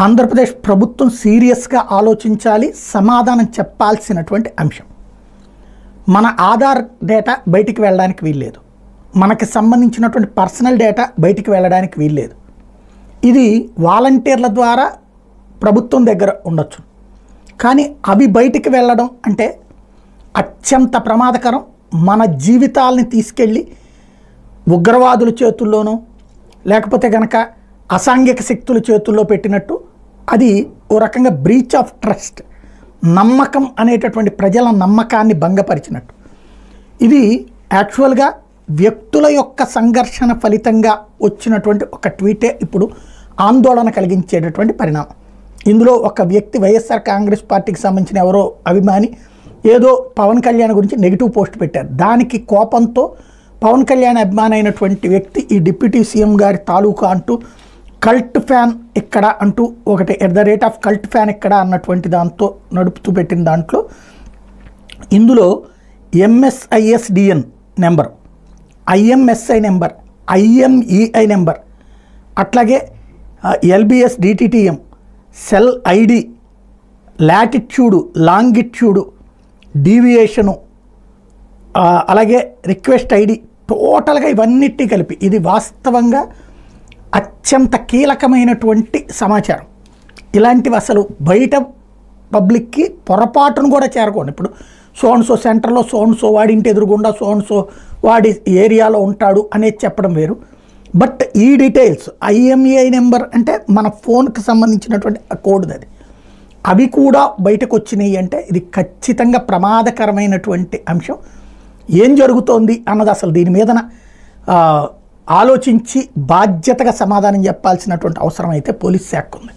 ఆంధ్రప్రదేశ్ ప్రభుత్వం సీరియస్గా ఆలోచించాలి, సమాధానం చెప్పాల్సినటువంటి అంశం. మన ఆధార్ డేటా బయటికి వెళ్ళడానికి వీల్లేదు, మనకి సంబంధించినటువంటి పర్సనల్ డేటా బయటికి వెళ్ళడానికి వీల్లేదు. ఇది వాలంటీర్ల ద్వారా ప్రభుత్వం దగ్గర ఉండొచ్చు, కానీ అవి బయటికి వెళ్ళడం అంటే అత్యంత ప్రమాదకరం. మన జీవితాలని తీసుకెళ్ళి ఉగ్రవాదుల చేతుల్లోనో లేకపోతే కనుక అసాంఘిక శక్తుల చేతుల్లో పెట్టినట్టు, అది ఓ రకంగా బ్రీచ్ ఆఫ్ ట్రస్ట్, నమ్మకం అనేటటువంటి ప్రజల నమ్మకాన్ని భంగపరిచినట్టు. ఇది యాక్చువల్గా వ్యక్తుల యొక్క సంఘర్షణ ఫలితంగా వచ్చినటువంటి ఒక ట్వీటే ఇప్పుడు ఆందోళన కలిగించేటటువంటి పరిణామం. ఇందులో ఒక వ్యక్తి వైఎస్ఆర్ కాంగ్రెస్ పార్టీకి సంబంధించిన ఎవరో అభిమాని ఏదో పవన్ కళ్యాణ్ గురించి నెగిటివ్ పోస్ట్ పెట్టారు. దానికి కోపంతో పవన్ కళ్యాణ్ అభిమాని అయినటువంటి వ్యక్తి ఈ డిప్యూటీ సీఎం గారి తాలూకా అంటూ కల్ట్ ఫ్యాన్ ఇక్కడ అంటూ ఒకటి @ కల్ట్ ఫ్యాన్ ఇక్కడ అన్నటువంటి దాంతో నడుపుతూ పెట్టిన దాంట్లో ఇందులో MSISDN number, IMSI number, IMEI number, అట్లాగే LBS DTTM, cell ID, latitude, longitude, deviation, అలాగే రిక్వెస్ట్ ID, టోటల్గా ఇవన్నిటి కలిపి ఇది వాస్తవంగా అత్యంత కీలకమైనటువంటి సమాచారం. ఇలాంటివి అసలు బయట పబ్లిక్కి పొరపాటును కూడా చేరకూడదు. ఇప్పుడు సోన్సో సెంటర్లో సోన్సో వాడి ఇంటి ఎదురుగుండా సోన్సో వాడి ఏరియాలో ఉంటాడు అనేది చెప్పడం వేరు. బట్ ఈ డీటెయిల్స్ IMEI నెంబర్ అంటే మన ఫోన్కి సంబంధించినటువంటి కోడ్, అది అవి కూడా బయటకు వచ్చినాయి అంటే ఇది ఖచ్చితంగా ప్రమాదకరమైనటువంటి అంశం. ఏం జరుగుతోంది అన్నది అసలు దీని మీదన ఆలోచించి బాధ్యతగా సమాధానం చెప్పాల్సినటువంటి అవసరం అయితే పోలీస్ శాఖకు ఉంది.